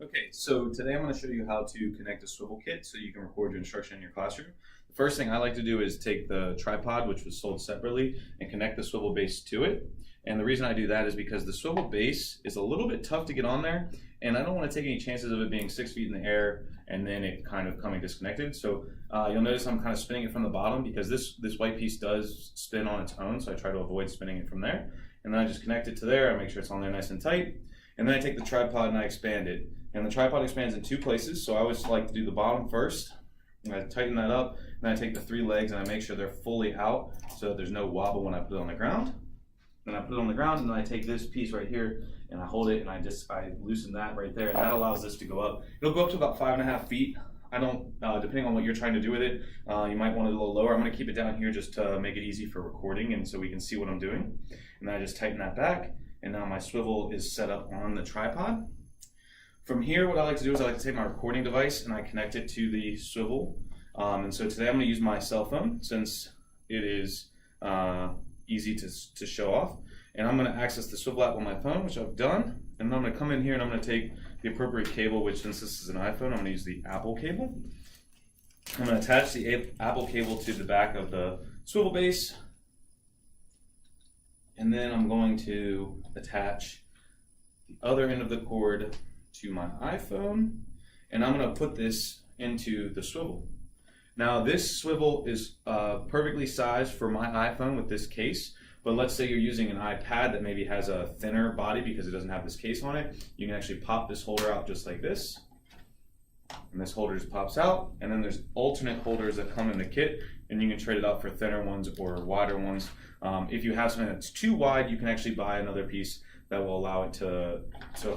Okay, so today I'm going to show you how to connect a swivel kit so you can record your instruction in your classroom. The first thing I like to do is take the tripod, which was sold separately, and connect the swivel base to it. And the reason I do that is because the swivel base is a little bit tough to get on there, and I don't want to take any chances of it being 6 feet in the air and then it kind of coming disconnected. So you'll notice I'm kind of spinning it from the bottom because this white piece does spin on its own, so I try to avoid spinning it from there. And then I just connect it to there, I make sure it's on there nice and tight, and then I take the tripod and I expand it. And the tripod expands in two places, so I always like to do the bottom first. And I tighten that up, and then I take the three legs and I make sure they're fully out so that there's no wobble when I put it on the ground. Then I put it on the ground, and then I take this piece right here and I hold it and I loosen that right there, and that allows this to go up. It'll go up to about 5.5 feet. I don't, depending on what you're trying to do with it, you might want it a little lower. I'm going to keep it down here just to make it easy for recording and so we can see what I'm doing. And then I just tighten that back, and now my swivel is set up on the tripod. From here, what I like to do is I like to take my recording device and I connect it to the swivel. And so today I'm going to use my cell phone since it is easy to show off. And I'm going to access the Swivl app on my phone, which I've done. And then I'm going to come in here and I'm going to take the appropriate cable, which since this is an iPhone, I'm going to use the Apple cable. I'm going to attach the Apple cable to the back of the swivel base. And then I'm going to attach the other end of the cord to my iPhone, and I'm going to put this into the swivel. Now this swivel is perfectly sized for my iPhone with this case, but let's say you're using an iPad that maybe has a thinner body because it doesn't have this case on it. You can actually pop this holder out just like this, and this holder just pops out, and then there's alternate holders that come in the kit, and you can trade it out for thinner ones or wider ones. If you have something that's too wide, you can actually buy another piece that will allow it to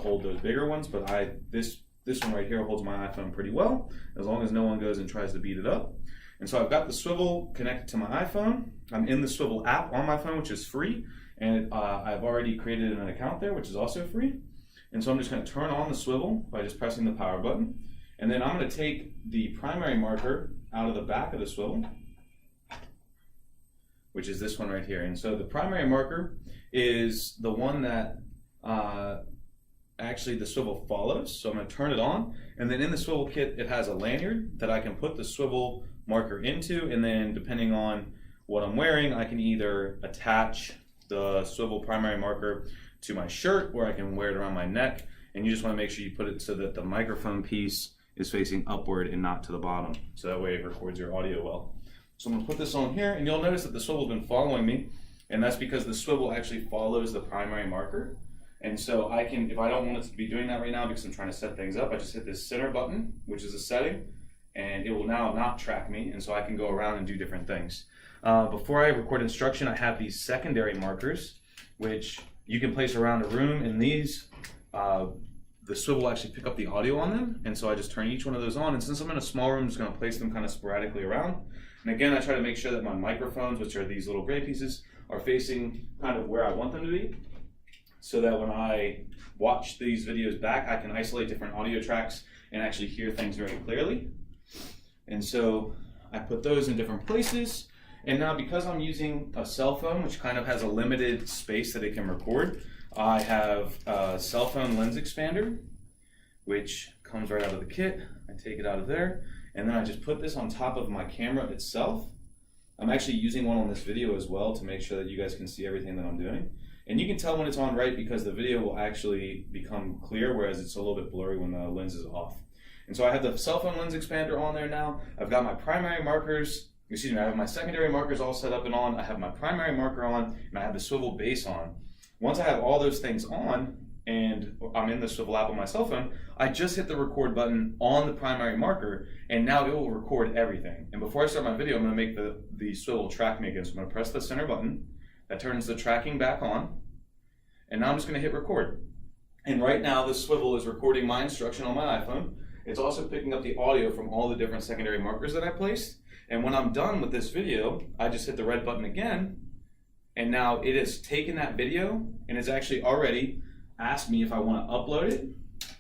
hold those bigger ones, but this one right here holds my iPhone pretty well, as long as no one goes and tries to beat it up. And so I've got the swivel connected to my iPhone. I'm in the Swivl app on my phone, which is free, and I've already created an account there, which is also free. And so I'm just going to turn on the swivel by just pressing the power button, and then I'm going to take the primary marker out of the back of the swivel, which is this one right here. And so the primary marker is the one that actually the swivel follows. So I'm going to turn it on, and then in the swivel kit it has a lanyard that I can put the swivel marker into, and then depending on what I'm wearing, I can either attach the swivel primary marker to my shirt, or I can wear it around my neck. And you just want to make sure you put it so that the microphone piece is facing upward and not to the bottom, so that way it records your audio well. So I'm going to put this on here, and you'll notice that the swivel's been following me, and that's because the swivel actually follows the primary marker. And so I can, if I don't want it to be doing that right now because I'm trying to set things up, I just hit this center button, which is a setting, and it will now not track me, and so I can go around and do different things. Before I record instruction, I have these secondary markers, which you can place around a room, and these, the swivel will actually pick up the audio on them, and so I just turn each one of those on, and since I'm in a small room, I'm just going to place them kind of sporadically around. And again, I try to make sure that my microphones, which are these little gray pieces, are facing kind of where I want them to be, so that when I watch these videos back, I can isolate different audio tracks and actually hear things very clearly. And so I put those in different places. And now because I'm using a cell phone, which kind of has a limited space that it can record, I have a cell phone lens expander, which comes right out of the kit. I take it out of there, and then I just put this on top of my camera itself. I'm actually using one on this video as well to make sure that you guys can see everything that I'm doing. And you can tell when it's on right because the video will actually become clear, whereas it's a little bit blurry when the lens is off. And so I have the cell phone lens expander on there now. I've got my primary markers, I have my secondary markers all set up and on. I have my primary marker on, and I have the swivel base on. Once I have all those things on, and I'm in the Swivl app on my cell phone, I just hit the record button on the primary marker, and now it will record everything. And before I start my video, I'm going to make the swivel track me again. So I'm going to press the center button. That turns the tracking back on, and now I'm just going to hit record. And right now the swivel is recording my instruction on my iPhone. It's also picking up the audio from all the different secondary markers that I placed. And when I'm done with this video, I just hit the red button again, and now it has taken that video and it's actually already asked me if I want to upload it.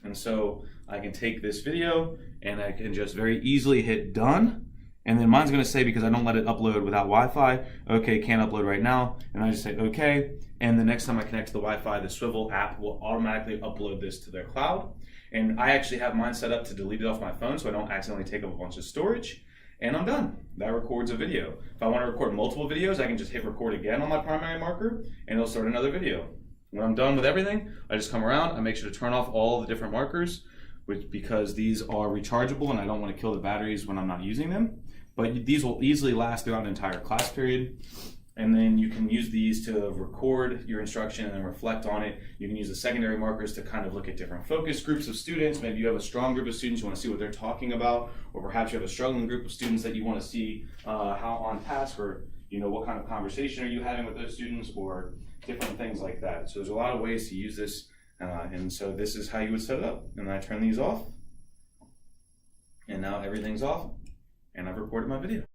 And so I can take this video and I can just very easily hit done. And then mine's going to say, because I don't let it upload without Wi-Fi, okay, can't upload right now. And I just say okay. And the next time I connect to the Wi-Fi, the Swivl app will automatically upload this to their cloud. And I actually have mine set up to delete it off my phone so I don't accidentally take up a bunch of storage. And I'm done. That records a video. If I want to record multiple videos, I can just hit record again on my primary marker and it'll start another video. When I'm done with everything, I just come around, I make sure to turn off all the different markers, because these are rechargeable and I don't want to kill the batteries when I'm not using them. But these will easily last throughout an entire class period. And then you can use these to record your instruction and then reflect on it. You can use the secondary markers to kind of look at different focus groups of students. Maybe you have a strong group of students, you want to see what they're talking about, or perhaps you have a struggling group of students that you want to see how on task, or what kind of conversation are you having with those students, or different things like that. So there's a lot of ways to use this, and so this is how you would set it up. And I turn these off, and now everything's off, and I've recorded my video.